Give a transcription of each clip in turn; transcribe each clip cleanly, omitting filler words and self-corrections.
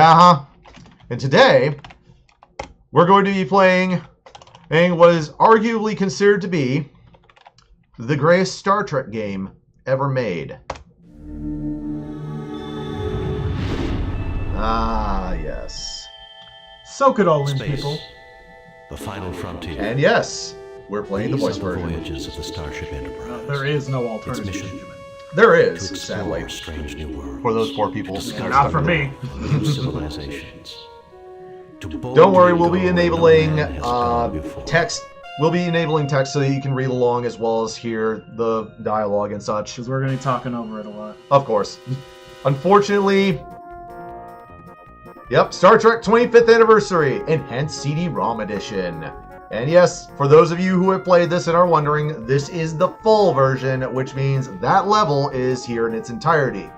Yeah, and today, we're going to be playing what is arguably considered to be the greatest Star Trek game ever made. Ah, yes. Soak it all in, people. The final frontier. And yes, we're playing the voice version. Voyages of the Starship Enterprise. There is no alternative. Its mission. There is, To explore sadly, strange new worlds. for those poor people. Not for me. New civilizations. Don't worry, we'll be enabling text. We'll be enabling text so that you can read along as well as hear the dialogue and such. Because we're going to be talking over it a lot. Of course. Unfortunately, yep, Star Trek 25th Anniversary, Enhanced CD-ROM Edition. And yes, for those of you who have played this and are wondering, this is the full version, which means that level is here in its entirety.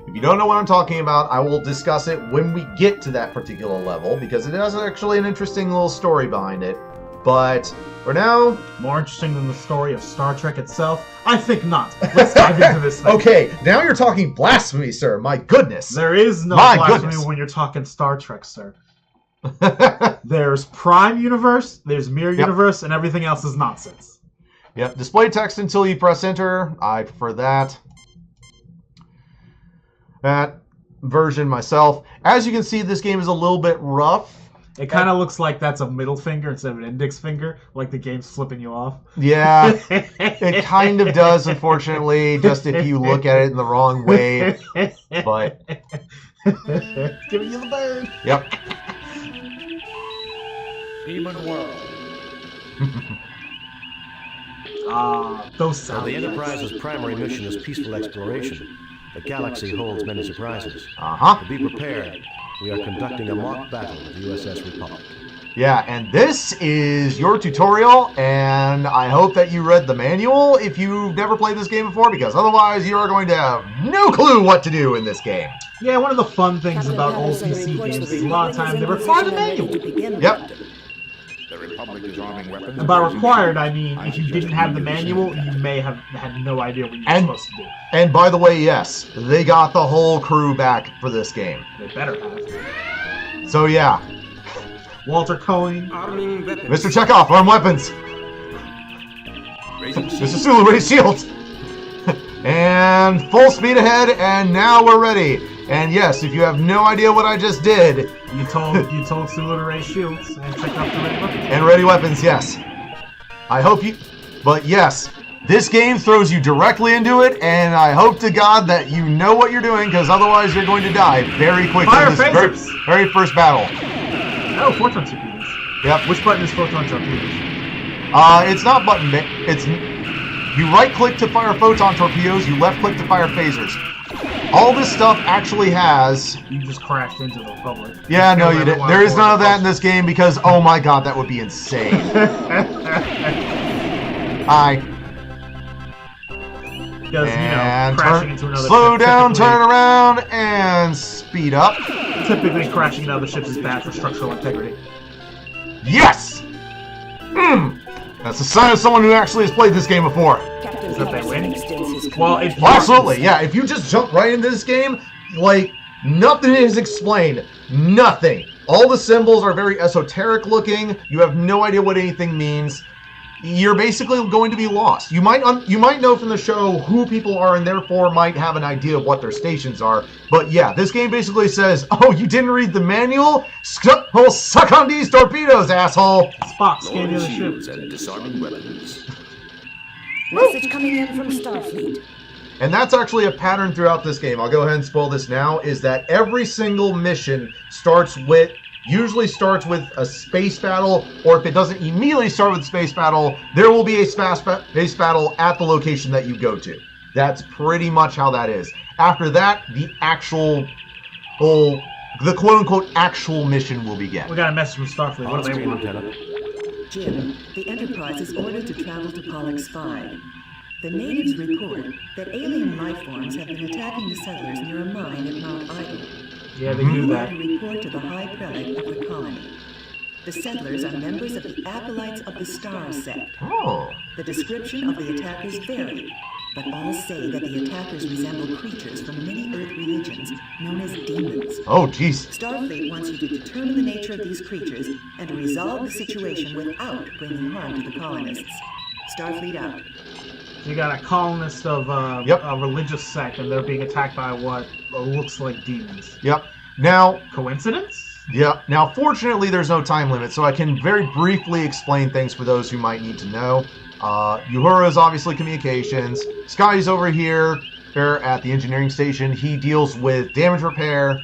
If you don't know what I'm talking about, I will discuss it when we get to that particular level, because it has actually an interesting little story behind it. But for now... More interesting than the story of Star Trek itself? I think not. Let's dive into this thing. Okay, now you're talking blasphemy, sir. My goodness. There is no blasphemy when you're talking Star Trek, sir. There's Prime Universe, there's Mirror Universe, and everything else is nonsense. Yep, display text until you press enter. I prefer that. That version myself. As you can see, this game is a little bit rough. It kind of looks like that's a middle finger instead of an index finger, like the game's flipping you off. Yeah, it kind of does, unfortunately, just if you look at it in the wrong way. But giving you the bird. Yep. Demon World. Those sound. The Enterprise's primary mission is peaceful exploration. The galaxy holds many surprises. Uh-huh. To be prepared, we are conducting a mock battle with the USS Republic. Yeah, and this is your tutorial, and I hope that you read the manual if you've never played this game before, because otherwise you are going to have no clue what to do in this game. Yeah, one of the fun things about old PC games is a lot of times they require the manual. Yep. The Republic is arming weapons. And by required, I mean if you didn't have the manual, you may have had no idea what you were supposed to do. And by the way, yes, they got the whole crew back for this game. They better have. So yeah. Walter Cohen. Mr. Chekhov, arm weapons. Mr. Sulu, raise shields. And full speed ahead, and now we're ready. And yes, if you have no idea what I just did... You told Sulu to raise shields and check out the ready weapons. And ready weapons, yes. I hope you... But yes, this game throws you directly into it, and I hope to God that you know what you're doing, because otherwise you're going to die very quickly in this very first battle. Oh, photon torpedoes. Yep. Which button is photon torpedoes? It's not button. It's... You right-click to fire photon torpedoes, you left-click to fire phasers. All this stuff actually has... You just crashed into the Republic. Yeah, no, you didn't. There is none of that in this game because, oh my god, that would be insane. Because, crashing into another slow down, turn around, and speed up. Typically, crashing into other ships is bad for structural integrity. Yes! That's a sign of someone who actually has played this game before. Is that they win? Well, absolutely, yeah. If you just jump right into this game, like, nothing is explained. Nothing. All the symbols are very esoteric looking. You have no idea what anything means. You're basically going to be lost. You might know from the show who people are and therefore might have an idea of what their stations are. But yeah, this game basically says, oh, you didn't read the manual? Well, suck on these torpedoes, asshole! Spock, scan the other ships. And disarming weapons. Message coming in from Starfleet. And that's actually a pattern throughout this game. I'll go ahead and spoil this now, is that every single mission usually starts with a space battle, or if it doesn't immediately start with a space battle, there will be a space battle at the location that you go to. That's pretty much how that is. After that, the quote-unquote actual mission will begin. We got a message from Starfleet. What do they want? Jim, the Enterprise is ordered to travel to Pollux 5. The natives report that alien life forms have been attacking the settlers near a mine at Mount Idle. Yeah, they do that. To report to the High Prelate of the colony. The settlers are members of the Acolytes of the Star sect. Oh. The description of the attackers vary, but all say that the attackers resemble creatures from many Earth religions known as demons. Oh, jeez. Starfleet wants you to determine the nature of these creatures and to resolve the situation without bringing harm to the colonists. Starfleet out. You got a colonist of a religious sect, and they're being attacked by what looks like demons. Yep. Now... Coincidence? Yeah. Now, fortunately, there's no time limit, so I can very briefly explain things for those who might need to know. Uhura is obviously communications. Scotty's over here at the engineering station. He deals with damage repair,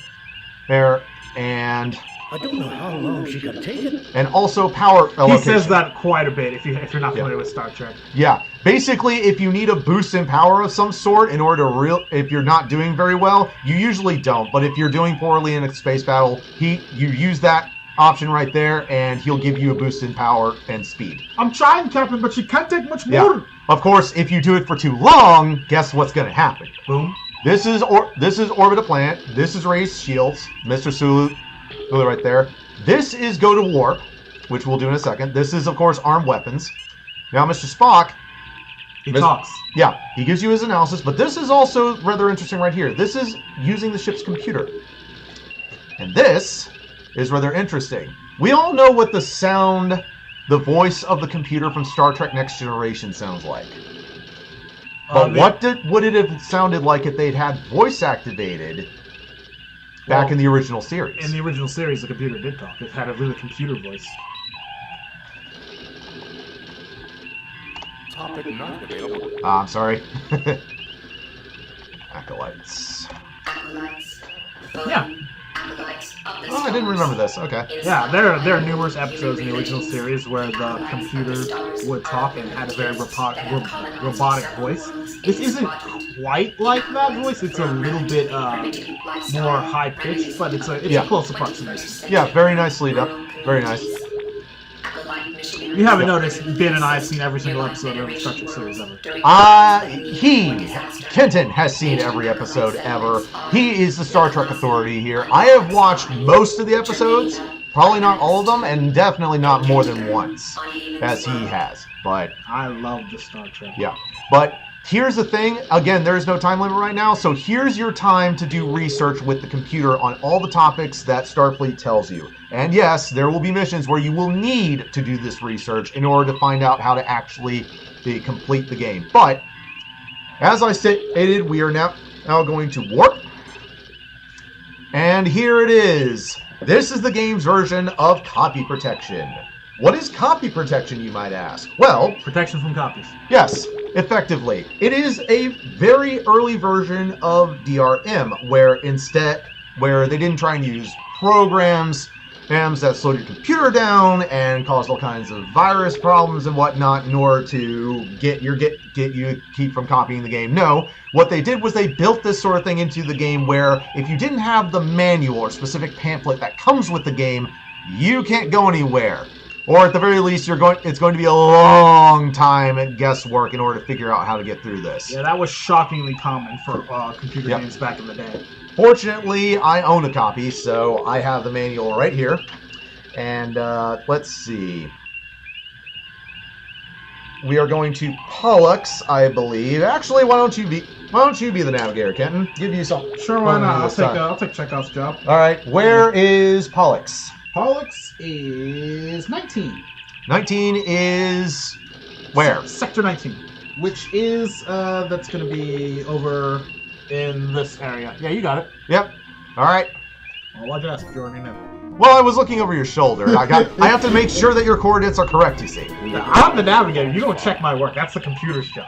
and... I don't know how long she can take it. And also power allocation. He says that quite a bit if you're not familiar with Star Trek. Yeah. Basically, if you need a boost in power of some sort in order to if you're not doing very well, you usually don't. But if you're doing poorly in a space battle, you use that option right there, and he'll give you a boost in power and speed. I'm trying, Captain, but she can't take much more. Yeah. Of course, if you do it for too long, guess what's going to happen? Boom. This is orbit a planet. This is raise shields. Mr. Sulu right there. This is go to warp, which we'll do in a second. This is, of course, armed weapons. Now, Mr. Spock... He talks. Yeah, he gives you his analysis, but this is also rather interesting right here. This is using the ship's computer. And this is rather interesting. We all know what the voice of the computer from Star Trek Next Generation sounds like. But what would it have sounded like if they'd had voice activated back in the original series? In the original series, the computer did talk. It had a really computer voice. Topic not available. I'm sorry. Acolytes. Yeah. Oh, I didn't remember this. Okay. Yeah, there are numerous episodes in the original series where the computer would talk and had a very robotic voice. This isn't quite like that voice. It's a little bit more high-pitched, but it's a close approximation. Yeah, very nicely done. Very nice. You haven't noticed, Ben and I have seen every single episode of the Star Trek series ever. Kynton has seen every episode ever. He is the Star Trek authority here. I have watched most of the episodes, probably not all of them, and definitely not more than once, as he has. But I love the Star Trek. Yeah, but here's the thing. Again, there is no time limit right now, so here's your time to do research with the computer on all the topics that Starfleet tells you. And yes, there will be missions where you will need to do this research in order to find out how to actually complete the game. But, as I stated, we are now going to warp. And here it is. This is the game's version of copy protection. What is copy protection, you might ask? Well, protection from copies. Yes, effectively. It is a very early version of DRM, where they didn't try and use programs that slowed your computer down and caused all kinds of virus problems and whatnot in order to get you to keep from copying the game. No, what they did was they built this sort of thing into the game where if you didn't have the manual or specific pamphlet that comes with the game, you can't go anywhere. Or at the very least, it's going to be a long time at guesswork in order to figure out how to get through this. Yeah, that was shockingly common for computer games back in the day. Fortunately, I own a copy, so I have the manual right here. And let's see. We are going to Pollux, I believe. Actually, why don't you be the navigator, Kynton? Give you some. Sure, why not? I'll take Chekhov's job. All right, where is Pollux? Pollux is 19. 19 is where? Sector 19, which is that's going to be over in this area. Yeah, you got it. Yep. All right. Well, why'd you ask, Jordan? Well, I was looking over your shoulder. I have to make sure that your coordinates are correct, you see. I'm the navigator. You don't check my work. That's the computer's job.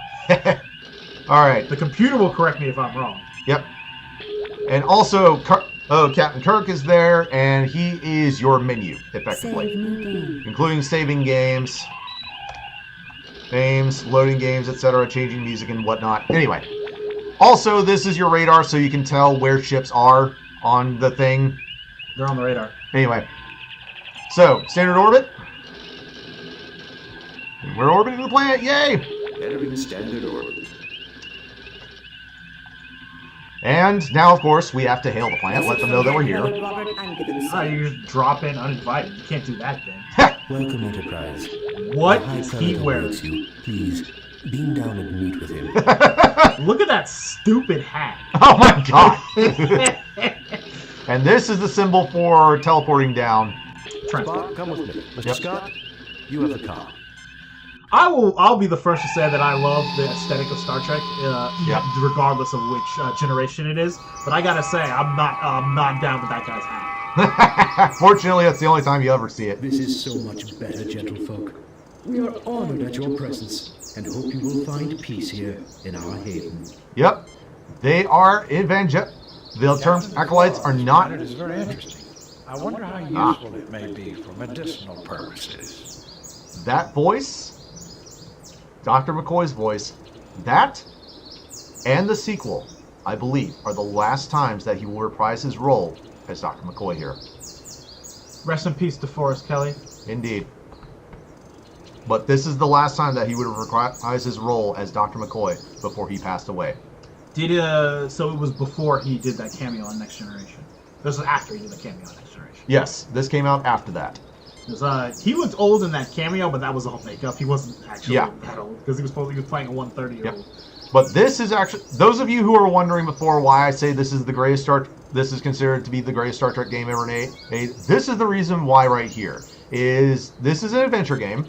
All right. The computer will correct me if I'm wrong. Yep. And also, Captain Kirk is there, and he is your menu, effectively. Including saving games, loading games, etc., changing music and whatnot. Anyway. Also, this is your radar, so you can tell where ships are on the thing. They're on the radar. Anyway. So, standard orbit. We're orbiting the planet, yay! Entering standard orbit. And now, of course, we have to hail the planet, let them know that we're here. You just drop in uninvited. You can't do that, Ben. Welcome, Enterprise. What is he wearing? Please beam down and meet with him. Look at that stupid hat. Oh my god! And this is the symbol for teleporting down. Spock, come with me. Mr. Scott, you have the car. I'll be the first to say that I love the aesthetic of Star Trek, regardless of which generation it is. But I gotta say, I'm not down with that guy's hat. Fortunately, that's the only time you ever see it. This is so much better, gentlefolk. We are honored at your presence, and hope you will find peace here in our haven. Yep. They are the terms acolytes are not... It is very interesting. I wonder how useful it may be for medicinal purposes. That voice, Dr. McCoy's voice, that and the sequel, I believe, are the last times that he will reprise his role as Dr. McCoy here. Rest in peace, DeForest Kelly. Indeed. But this is the last time that he would reprise his role as Dr. McCoy before he passed away. So it was before he did that cameo on Next Generation. This was after he did the cameo on Next Generation. Yes, this came out after that. He looked old in that cameo, but that was all makeup. He wasn't actually that old because he was playing a 130-year-old. Yep. But this is actually, those of you who are wondering before why I say this is the greatest this is considered to be the greatest Star Trek game ever made. This is the reason why right here. This is an adventure game,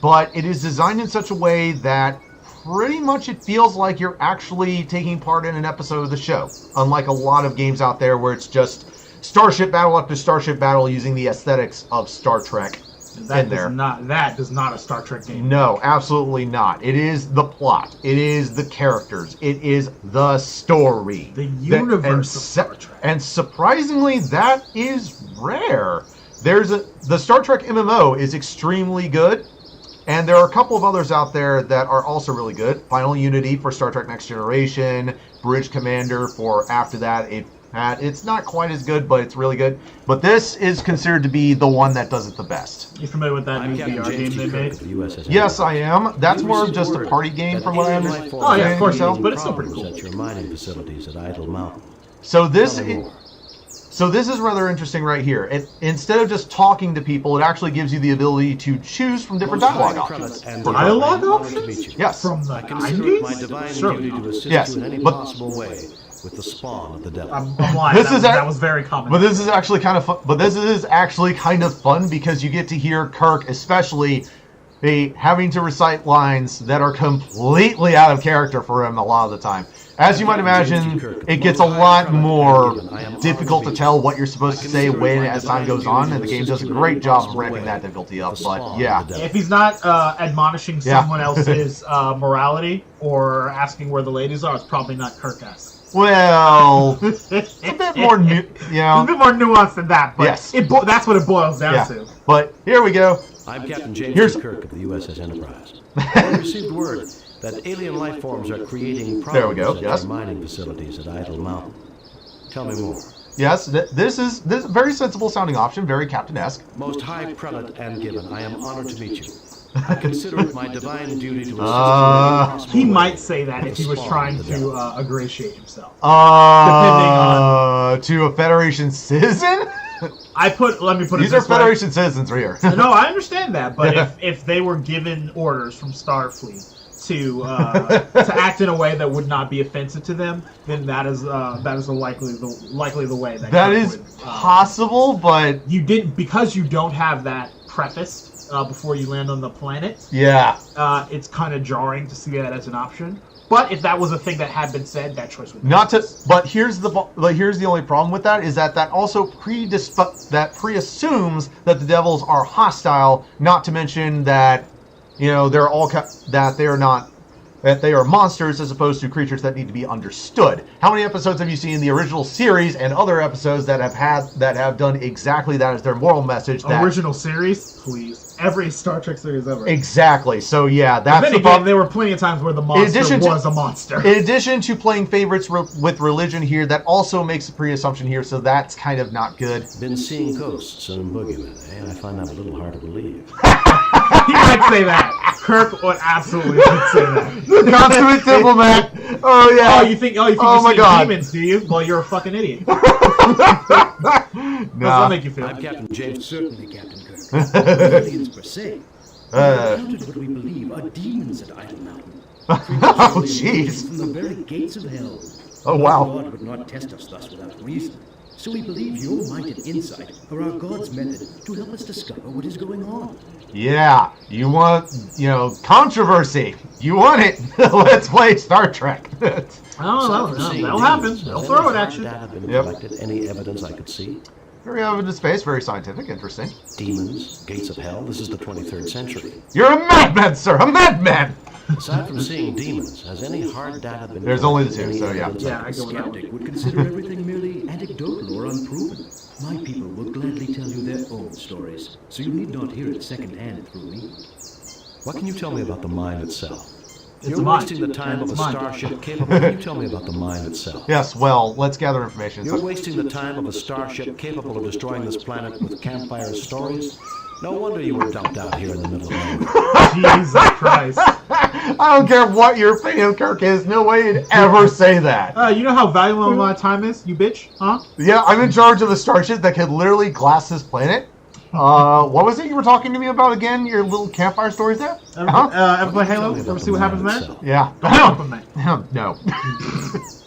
but it is designed in such a way that pretty much it feels like you're actually taking part in an episode of the show. Unlike a lot of games out there where it's just starship battle after starship battle using the aesthetics of Star Trek. That is not a Star Trek game. No, absolutely not. It is the plot. It is the characters. It is the story. The universe of Star Trek. And surprisingly, that is rare. The Star Trek MMO is extremely good, and there are a couple of others out there that are also really good. Final Unity for Star Trek Next Generation, Bridge Commander for after that. It's not quite as good, but it's really good. But this is considered to be the one that does it the best. You familiar with that new VR game they made? Yes, I am. That's more of just a party game from what I understand. Oh yeah, of course, but it's still pretty cool. At your mining facilities at Idle Mountain. So this is rather interesting right here. Instead of just talking to people, it actually gives you the ability to choose from different dialogue options. Dialogue options? Yes. From the I consider it my 90s? divine Sure. duty to assist Yes, you in any but- possible way with the spawn of the devil. I'm lying. That was very common. But this is actually kind of fun. But this is actually kind of fun because you get to hear Kirk, especially, having to recite lines that are completely out of character for him a lot of the time. As you might imagine, it gets a lot more difficult to tell what you're supposed to say as time goes on, and the game does a great job of ramping that difficulty up. But yeah, if he's not admonishing someone else's morality or asking where the ladies are, it's probably not Kirk-esque. well, it's a bit more It's a bit more nuanced than that, but Yes. that's what it boils down to. But here we go. I'm Captain James T. Kirk of the USS Enterprise. I received word that alien life forms are creating There we problems go, at yes. their mining facilities at Idle Mountain. Tell me more. Yes, this is a very sensible sounding option, very Captain-esque. Most High Prelate and Given, I am honored to meet you. I consider it my divine duty to assist you in any possible He way might say that with if the he was spawn trying of the devil. to ingratiate himself. To a Federation citizen? Let me put it These are this way. Federation citizens right here. No, I understand that, but if they were given orders from Starfleet to act in a way that would not be offensive to them, then that is likely the way that That Kirk is would, possible, but because you don't have that prefaced before you land on the planet. yeah. It's kind of jarring to see that as an option. But if that was a thing that had been said, that choice would be But here's the only problem with that is that also preassumes that the devils are hostile. Not to mention that they're all that they are monsters as opposed to creatures that need to be understood. How many episodes have you seen in the original series and other episodes that have done exactly that as their moral message? Original series, please. Every Star Trek series ever. Exactly. So yeah, that's the problem. There were plenty of times where the monster was a monster. In addition to playing favorites with religion here, that also makes a pre-assumption here, so that's kind of not good. Been seeing ghosts and boogeymen, I find that a little hard to believe. He might say that. Kirk would absolutely say that. The consummate diplomat. Oh yeah. Oh, you think Oh, you're my seeing God. demons, do you? Well, you're a fucking idiot. How does Nah. that make you feel? I'm Captain James. Certainly, Captain Kirk. Aliens per se. We have encountered what we believe are demons at Idle Mountain. Oh, jeez. From the very gates of hell. Oh, wow. God would not test us thus without reason. So we believe your might and insight are our God's method to help us discover what is going on. Yeah, you want, controversy. You want it. Let's play Star Trek. Aside from seeing That'll demons, happen. has They'll any throw it hard at you. data been Yep. collected? Any evidence I could see? Very out into space, very scientific, interesting. Demons, gates of hell. This is the 23rd century. You're a madman, sir, a madman! Aside from seeing demons, has any hard data been There's only the collected? two, Any so yeah. evidence Yeah, I I could go with that one. Skeptic would consider everything merely anecdotal or unproven. My people will gladly tell you their own stories, so you need not hear it secondhand through me. What can you tell me about the mine itself? It's You're a mine. wasting the time of a It's mine. starship capable. What can you tell me about the mine itself? Yes, well, let's gather information. You're wasting the time of a starship capable of destroying this planet with campfire stories? No wonder you were dumped out here in the middle of nowhere. Jesus Christ. I don't care what your opinion of Kirk is, no way you'd ever say that. You know how valuable my time is, you bitch? Huh? Yeah, I'm in charge of the starship that could literally glass this planet. What was it you were talking to me about again? Your little campfire stories there? Ever play Halo? Ever see what happens there? Yeah. Don't man. No.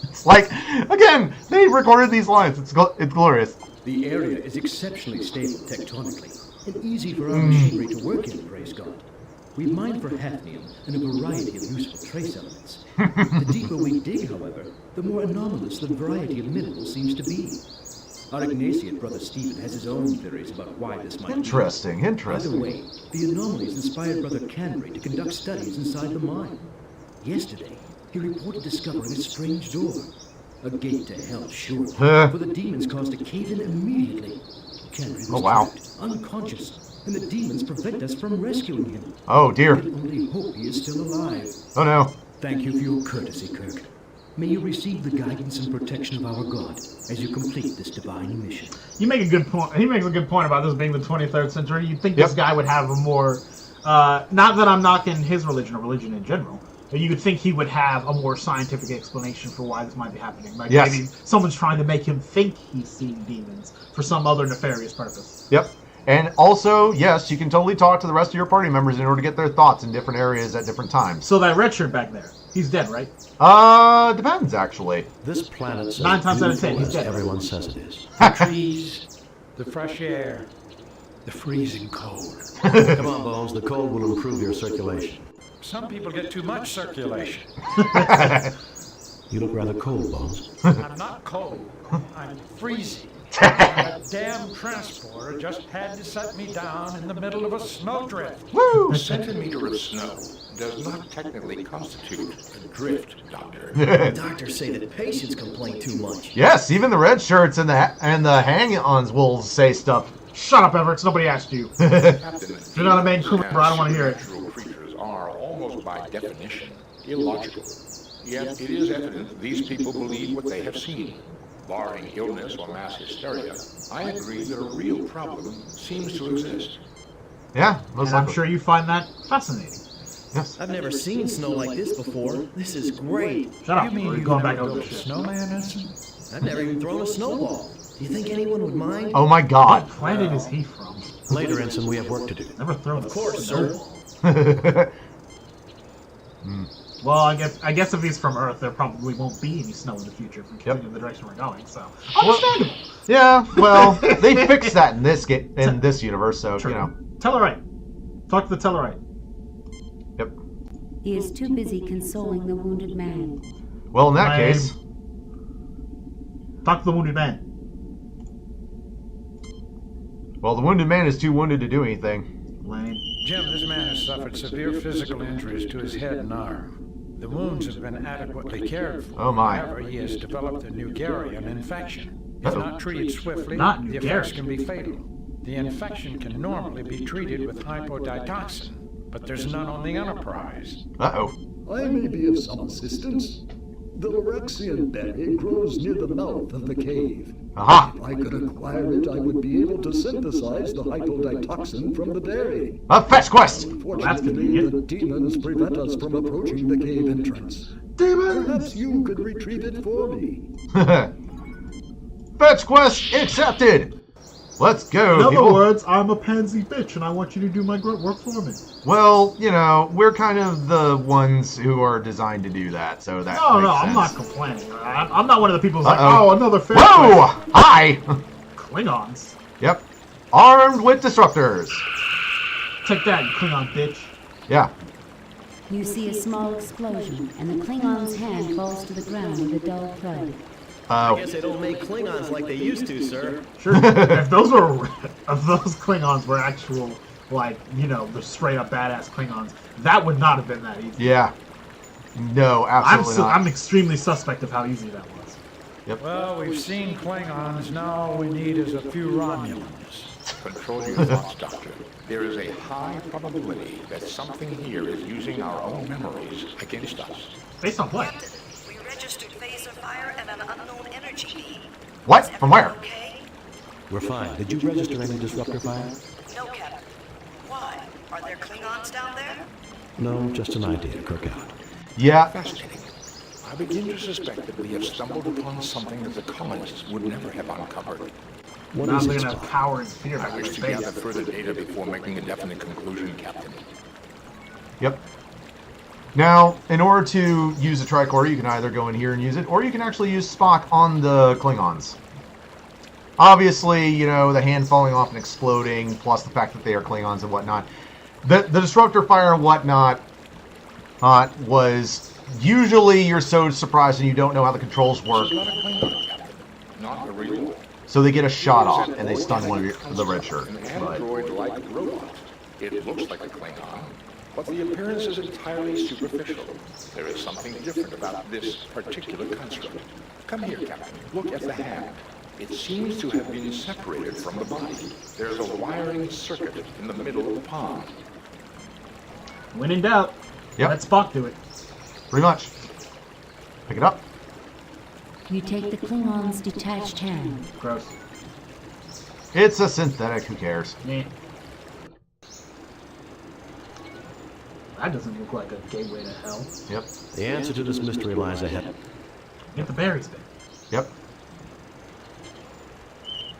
It's like, again, they recorded these lines. It's glorious. The area is exceptionally stable tectonically, and easy for our machinery to work in, praise God. We've mined for hafnium and a variety of useful trace elements. The deeper we dig, however, the more anomalous the variety of minerals seems to be. Our Ignatian brother Stephen has his own theories about why this might Interesting, be. interesting. Either way, the anomalies inspired brother Canry to conduct studies inside the mine. Yesterday, he reported discovering a strange door. A gate to hell, sure. For the demons caused to cave in immediately. Canry was trapped, unconscious, and the demons prevent us from rescuing him. Oh, dear. I can only hope he is still alive. Oh, no. Thank you for your courtesy, Kirk. May you receive the guidance and protection of our God as you complete this divine mission. You make a good point. He makes a good point about this being the 23rd century. You'd think this guy would have a more, not that I'm knocking his religion or religion in general, but you would think he would have a more scientific explanation for why this might be happening. Like maybe someone's trying to make him think he's seeing demons for some other nefarious purpose. Yep. And also, yes, you can totally talk to the rest of your party members in order to get their thoughts in different areas at different times. So that red shirt back there, he's dead, right? Depends, actually. This planet says 9 times out of 10, beautiful he's as dead. everyone says it is. The trees, the fresh air, the freezing cold. Come on, Bones. The cold will improve your circulation. Some people get too much circulation. You look rather cold, Bones. I'm not cold. I'm freezing. That damn transporter just had to set me down in the middle of a snowdrift. Woo! A centimeter of snow does not technically constitute a drift, Doctor. Doctors say that patients complain too much. Yes, even the red shirts and the hang-ons will say stuff. Shut up, Everett. Nobody asked you. Captain, You're not a main cook, bro. I don't want to hear it. supernatural creatures are, almost by definition, illogical. Yet it is evident these people believe what they have seen. Barring illness or mass hysteria, I agree that a real problem seems to exist. Yeah, most And I'm likely. sure you find that fascinating. Yes. I've never seen snow like this before. This is great. Shut up. You mean We're you've going never back over built a this shit. snowman, Ensign? I've never even thrown a snowball. Do you think anyone would mind? Oh my God. What planet is he from? Later, Ensign, we have work to do. Never thrown Of course, a sir. snowball. Well, I guess if he's from Earth, there probably won't be any snow in the future if we continue the direction we're going. So understandable. Yeah, well, they fixed that in this this universe, so True. you know. Tellarite. Talk to the Tellarite. Yep. He is too busy consoling the wounded man. Well, in that Lame. case, Talk to the wounded man. well, the wounded man is too wounded to do anything. Lame. Jim, this man has suffered severe physical injuries to his head and arm. The wounds have been adequately cared for. Oh, my. However, he has developed a Nugarian infection. If Uh-oh. not treated swiftly, Not the effects Nugarian. can be fatal. The infection can normally be treated with hypoditoxin, but there's none on the Enterprise. Uh-oh. I may be of some assistance. The Lorexian berry grows near the mouth of the cave. Aha! If I could acquire it, I would be able to synthesize the hypoditoxin from the berry. A fetch quest! Unfortunately, convenient. the demons prevent us from approaching the cave entrance. Perhaps you could retrieve it for me. Fetch quest accepted! Let's go, In people. other words, I'm a pansy bitch, and I want you to do my grunt work for me. Well, you know, we're kind of the ones who are designed to do that, so that No, makes I'm sense. not complaining. I'm not one of the people who's like, Uh-oh. oh, another fan. Whoa! Hi! Klingons. Yep. Armed with disruptors. Take that, you Klingon bitch. Yeah. You see a small explosion, and the Klingon's hand falls to the ground with a dull thud. Oh. I guess they don't make Klingons like they used to, sir. Sure. if those Klingons were actual, like, you know, the straight up badass Klingons, that would not have been that easy. Yeah. No, absolutely not. I'm extremely suspect of how easy that was. Yep. Well, we've seen Klingons. Now all we need is a few Romulans. Control your thoughts, Doctor. There is a high probability that something here is using our own memories against us. Based on what? We registered phaser fire and an unknown energy beam. What? From where? Okay? We're fine. Did you register any disruptor fire? No, Captain. Why? Are there Klingons down there? No, just an idea to cook out. Yeah. Fascinating. I begin to suspect that we have stumbled upon something that the colonists would never have uncovered. What Now is they're it? gonna cower in fear I back in wish to gather space. further data before making a definite conclusion, Captain. Yep. Now, in order to use a tricorder, you can either go in here and use it, or you can actually use Spock on the Klingons. Obviously, you know, the hand falling off and exploding, plus the fact that they are Klingons and whatnot. The disruptor fire and whatnot was usually you're so surprised and you don't know how the controls work, This is not a Klingon, Captain. Not a real one. so they get a shot off and they stun one of the red shirt. An But android-like robot. It looks like a Klingon, but the appearance is entirely superficial. There is something different about this particular construct. Come here, Captain. Look at the hand. It seems to have been separated from the body. There's a wiring circuit in the middle of the palm. When in doubt, Yep. let Spock do it. pretty much. Pick it up. You take the Klingon's detached hand. Gross. It's a synthetic, who cares? Meh. That doesn't look like a gateway to hell. Yep. The answer to this mystery lies ahead. Get the berries, Ben. Yep.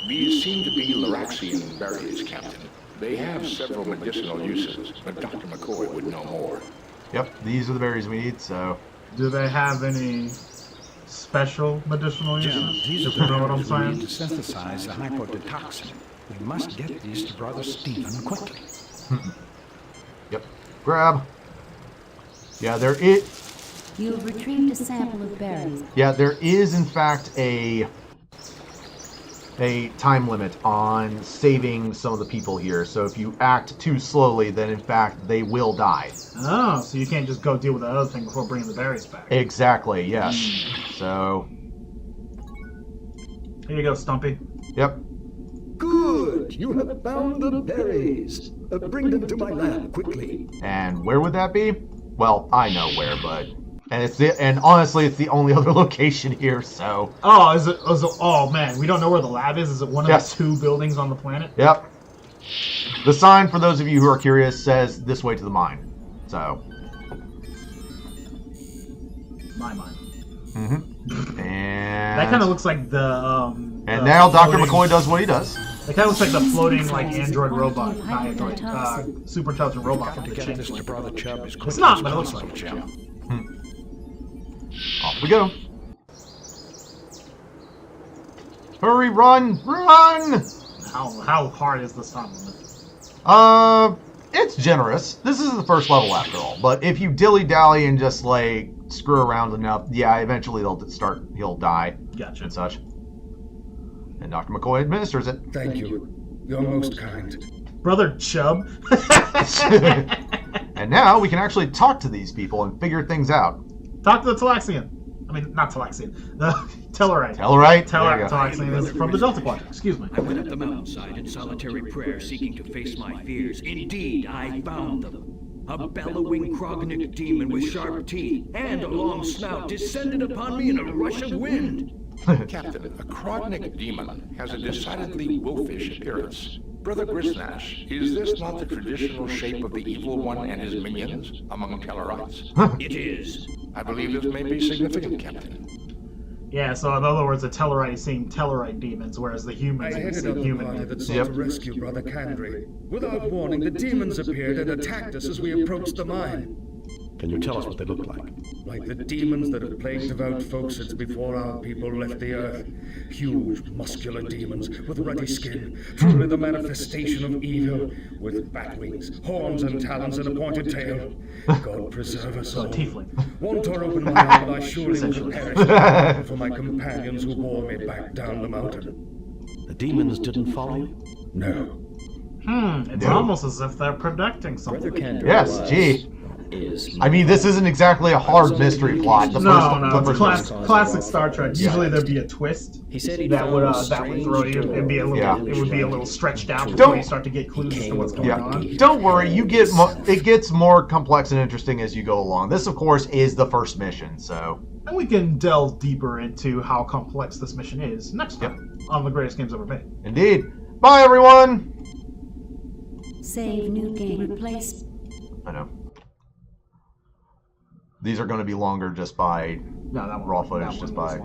These seem to be Loraxian berries, Captain. They have several medicinal uses, but Dr. McCoy would know more. Yep. These are the berries we need, so... Do they have any special medicinal Jim, uses? these are You know what I'm berries we need saying? to synthesize the hypotoxin. We must get these to Brother Stephen quickly. Yep. Grab. Yeah, there is... You have retrieved a sample of berries. Yeah, there is, in fact, a time limit on saving some of the people here. So if you act too slowly, then in fact they will die. Oh, so you can't just go deal with the other thing before bringing the berries back. Exactly, yes. So, Here you go, Stumpy. yep. Good! You have found the berries. Bring them to my lab quickly. And where would that be? Well, I know where, but... And honestly, it's the only other location here, so... Oh, is it? Oh man, we don't know where the lab is. Is it one of Yes. the 2 buildings on the planet? Yep. The sign, for those of you who are curious, says this way to the mine. So... My mind. Mm-hmm. And... That kind of looks like the. And the now Dr. floating- McCoy does what he does. It kind of looks like the floating like android robot, not android, super intelligent robot from Gotta the get this to change. Brother Chubb as quick It's not, as but it looks possible, like it. Jim. Off we go. Hurry, run, run! How hard is this time limit? It's generous. This is the first level after all. But if you dilly-dally and just, like, screw around enough, yeah, eventually he'll die. Gotcha. And such. And Dr. McCoy administers it. Thank you. You're most kind. Brother Chubb. And now we can actually talk to these people and figure things out. Talk to the Talaxian. I mean, not Talaxian. The Tellarite. Tellarite? There you go. Talaxian is from the Delta Quadrant. Excuse me. I went up the mountainside in solitary prayer, seeking to face my fears. Indeed, I found them. A bellowing Krognik demon with sharp teeth and a long snout descended upon me in a rush of wind. Captain, a Krognik demon has a decidedly wolfish appearance. Brother Grisnash, is this not the traditional shape of the evil one and his minions among Tellarites? It is. I believe this may be significant, Captain. Yeah, so in other words, the Tellarite is seeing Tellarite demons, whereas the humans I are headed seeing up the human party demons. that sought to rescue Brother Kandri. Without warning, the demons appeared and attacked us as we approached the mine. Can you tell us what they look like? Like the demons that have plagued devout folk since before our people left the earth. Huge, muscular demons with ruddy skin, truly the manifestation of evil, with bat wings, horns and talons and a pointed tail. God preserve us all. One tore open my arm and I surely would have perished, but for my companions who bore me back down the mountain. The demons didn't follow you? No. It's almost as if they're predicting something. Yes, gee. I mean, this isn't exactly a hard mystery plot. It's classic Star Trek. Usually there'd be a twist that would throw you. It'd be a little, it would be a little stretched out before you start to get clues as to what's going on. Don't worry, it gets more complex and interesting as you go along. This, of course, is the first mission, so. And we can delve deeper into how complex this mission is next time on The Greatest Games Ever Made. Indeed. Bye, everyone. Save new game replace. I know. These are going to be longer just by raw footage, just by.